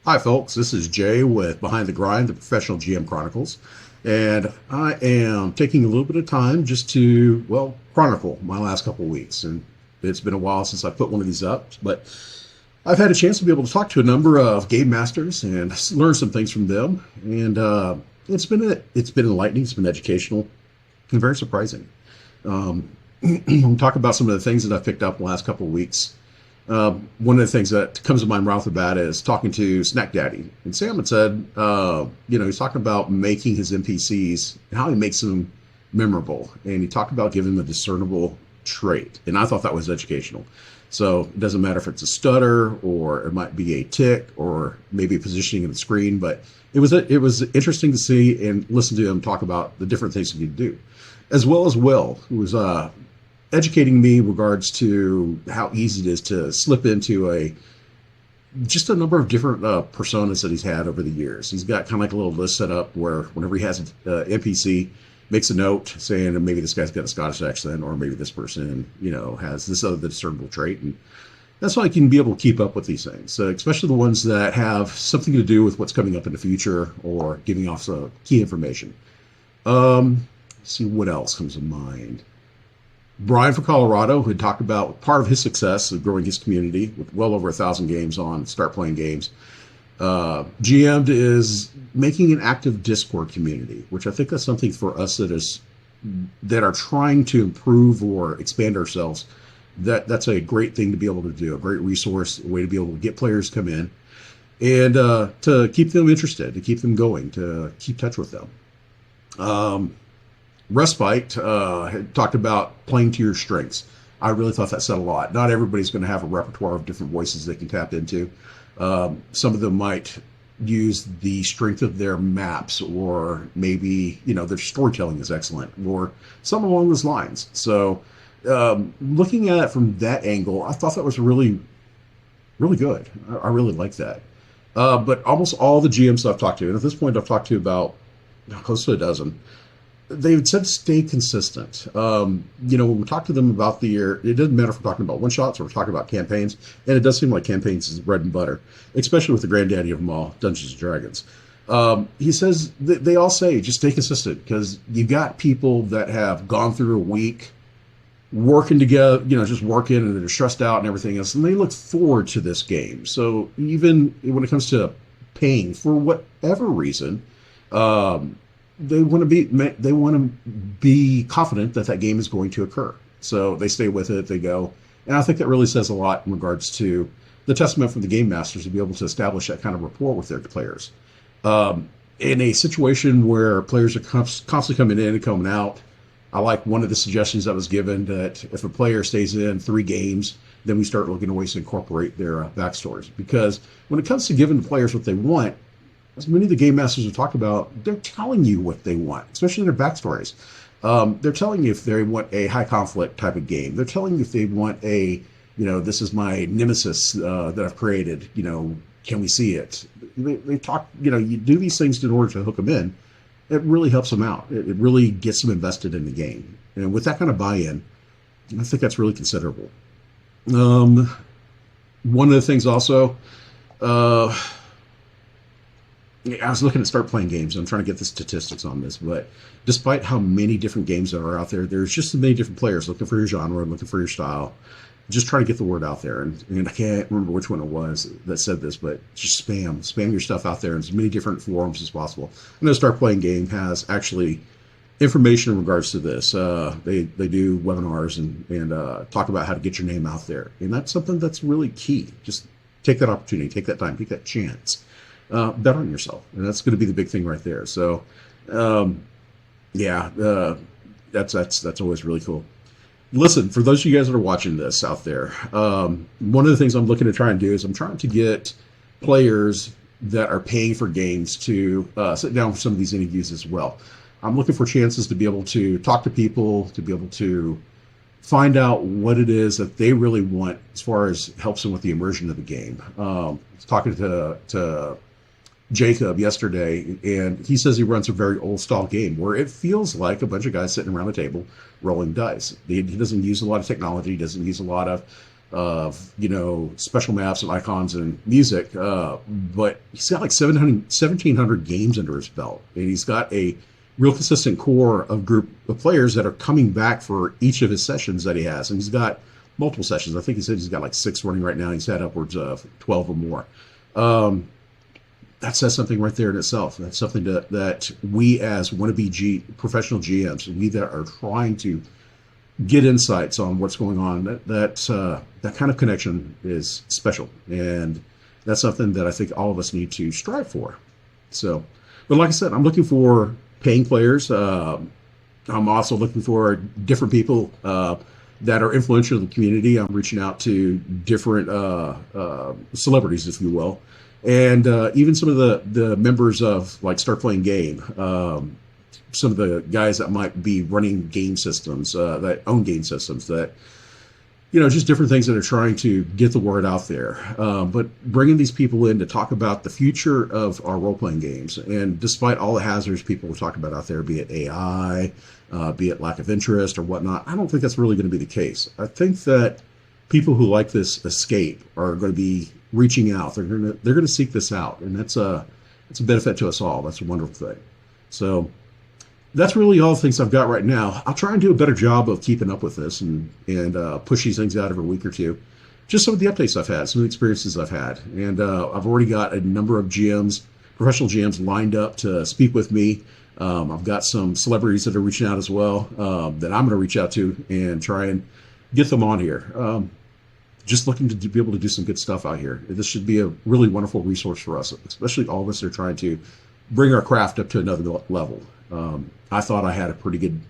Hi, folks. This is Jay with Behind the Grind, the Professional GM Chronicles. And I am taking a little bit of time just to, well, chronicle my last couple of weeks. And it's been a while since I put one of these up, but I've had a chance to be able to talk to a number of game masters and learn some things from them. And it's been enlightening, it's been educational, and very surprising. I'll talk about some of the things that I've picked up the last couple of weeks. One of the things that comes to mind right off the bat is talking to Snack Daddy. And Sam had said, he's talking about making his NPCs and how he makes them memorable. And he talked about giving them a discernible trait. And I thought that was educational. So it doesn't matter if it's a stutter or it might be a tick or maybe positioning of the screen, but it was interesting to see and listen to him talk about the different things he could do, as well as Will, who was educating me in regards to how easy it is to slip into just a number of different personas that he's had over the years. He's got kind of like a little list set up where whenever he has an NPC, makes a note saying maybe this guy's got a Scottish accent or maybe this person, has this other discernible trait. And that's why I can be able to keep up with these things, so especially the ones that have something to do with what's coming up in the future or giving off some key information. Let's see what else comes to mind. Brian from Colorado, who had talked about part of his success of growing his community with well over 1,000 games on Start Playing Games. GM'd is making an active Discord community, which I think that's something for us that are trying to improve or expand ourselves. That's a great thing to be able to do, a great resource, a way to be able to get players to come in and to keep them interested, to keep them going, to keep touch with them. Respite had talked about playing to your strengths. I really thought that said a lot. Not everybody's going to have a repertoire of different voices they can tap into. Some of them might use the strength of their maps, or maybe their storytelling is excellent, or something along those lines. So looking at it from that angle, I thought that was really, really good. I really like that. But almost all the GMs I've talked to, and at this point I've talked to about close to a dozen, they've said stay consistent. When we talk to them about the year, it doesn't matter if we're talking about one shots or we're talking about campaigns, and it does seem like campaigns is bread and butter, especially with the granddaddy of them all, Dungeons and Dragons. He says they all say just stay consistent, because you got people that have gone through a week working together, just working, and they're stressed out and everything else, and they look forward to this game. So even when it comes to paying for whatever reason, they want to be confident that game is going to occur. So they stay with it, they go. And I think that really says a lot in regards to the testament from the game masters to be able to establish that kind of rapport with their players. In a situation where players are constantly coming in and coming out, I like one of the suggestions that was given, that if a player stays in 3 games, then we start looking at ways to incorporate their backstories. Because when it comes to giving the players what they want, as many of the game masters have talked about, they're telling you what they want, especially in their backstories. They're telling you if they want a high conflict type of game. They're telling you if they want this is my nemesis that I've created. Can we see it? They talk. You do these things in order to hook them in. It really helps them out. It really gets them invested in the game. And with that kind of buy-in, I think that's really considerable. One of the things also. I was looking to Start Playing Games. I'm trying to get the statistics on this, but despite how many different games that are out there, there's just so many different players looking for your genre, looking for your style, just trying to get the word out there. And I can't remember which one it was that said this, but just spam your stuff out there in as many different forums as possible. I know Start Playing Game has actually information in regards to this. They do webinars and talk about how to get your name out there, and that's something that's really key. Just take that opportunity, take that time, take that chance. Bet on yourself, and that's going to be the big thing right there. So, that's always really cool. Listen, for those of you guys that are watching this out there, one of the things I'm looking to try and do is I'm trying to get players that are paying for games to sit down with some of these interviews as well. I'm looking for chances to be able to talk to people, to be able to find out what it is that they really want as far as helps them with the immersion of the game. I was talking to Jacob yesterday, and he says he runs a very old style game where it feels like a bunch of guys sitting around the table rolling dice. He doesn't use a lot of technology. He doesn't use a lot of of, special maps and icons and music. But he's got like 1,700 games under his belt, and he's got a real consistent core of group of players that are coming back for each of his sessions that he has. And he's got multiple sessions. I think he said he's got like 6 running right now. He's had upwards of 12 or more. That says something right there in itself. That's something that we as wannabe professional GMs, we that are trying to get insights on what's going on, that kind of connection is special. And that's something that I think all of us need to strive for. So, but like I said, I'm looking for paying players. I'm also looking for different people that are influential in the community. I'm reaching out to different celebrities, if you will, and even some of the members of like Start Playing Game. Some of the guys that might be running game systems, that own game systems, that just different things that are trying to get the word out there. But bringing these people in to talk about the future of our role-playing games, and despite all the hazards people will talk about out there, be it AI, be it lack of interest or whatnot, I don't think that's really going to be the case. I think that people who like this escape are going to be reaching out. They're going to seek this out, and it's a benefit to us all. That's a wonderful thing. So that's really all the things I've got right now. I'll try and do a better job of keeping up with this and push these things out every week or two. Just some of the updates I've had, some of the experiences I've had. And I've already got a number of GMs, professional GMs lined up to speak with me. I've got some celebrities that are reaching out as well that I'm going to reach out to and try and get them on here. Just looking to be able to do some good stuff out here. This should be a really wonderful resource for us, especially all of us that are trying to bring our craft up to another level. I thought I had a pretty good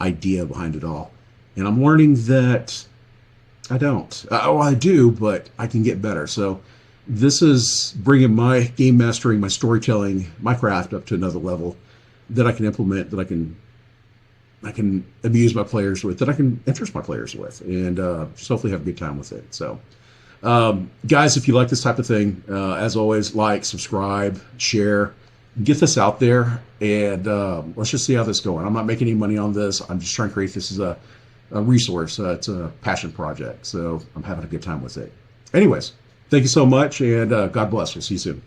idea behind it all, and I'm learning that I don't. I do, but I can get better. So this is bringing my game mastering, my storytelling, my craft up to another level that I can implement, that I can amuse my players with, that I can interest my players with, and just hopefully have a good time with it. So, guys, if you like this type of thing, as always, like, subscribe, share. Get this out there, and let's just see how this is going. I'm not making any money on this. I'm just trying to create this as a resource. It's a passion project, so I'm having a good time with it. Anyways, thank you so much, and God bless. We'll see you soon.